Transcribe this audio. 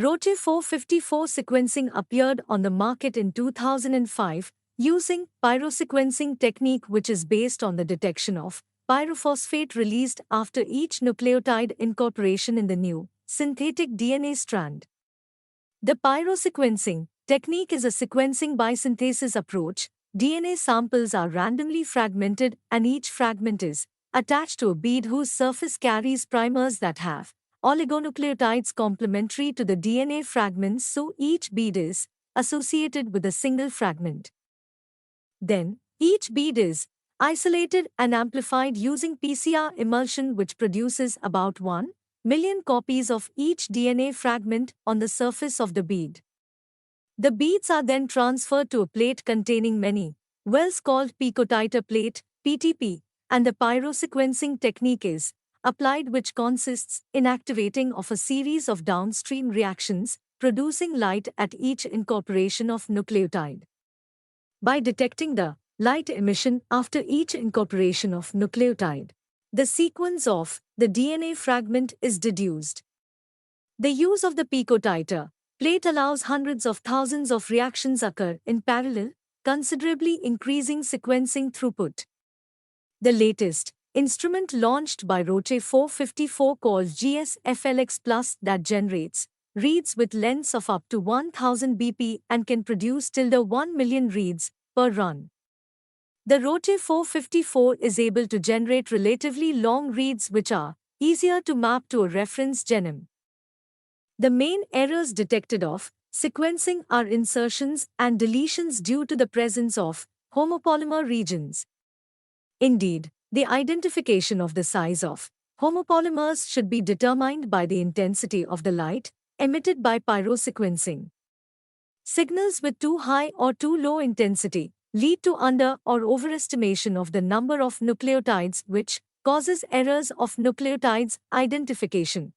Roche 454 sequencing appeared on the market in 2005 using pyrosequencing technique, which is based on the detection of pyrophosphate released after each nucleotide incorporation in the new synthetic DNA strand. The pyrosequencing technique is a sequencing by synthesis approach. DNA samples are randomly fragmented and each fragment is attached to a bead whose surface carries primers that have oligonucleotides complementary to the DNA fragments, so each bead is associated with a single fragment. Then, each bead is isolated and amplified using PCR emulsion, which produces about 1 million copies of each DNA fragment on the surface of the bead. The beads are then transferred to a plate containing many wells called picotiter plate (PTP), and the pyrosequencing technique is applied, which consists in activating of a series of downstream reactions, producing light at each incorporation of nucleotide. By detecting the light emission after each incorporation of nucleotide, the sequence of the DNA fragment is deduced. The use of the picotiter plate allows hundreds of thousands of reactions occur in parallel, considerably increasing sequencing throughput. The latest instrument launched by Roche 454 called GS-FLX Plus that generates reads with lengths of up to 1000 BP and can produce till the 1 million reads per run. The Roche 454 is able to generate relatively long reads which are easier to map to a reference genome. The main errors detected of sequencing are insertions and deletions due to the presence of homopolymer regions. Indeed, the identification of the size of homopolymers should be determined by the intensity of the light emitted by pyrosequencing. Signals with too high or too low intensity lead to under or overestimation of the number of nucleotides, which causes errors of nucleotides identification.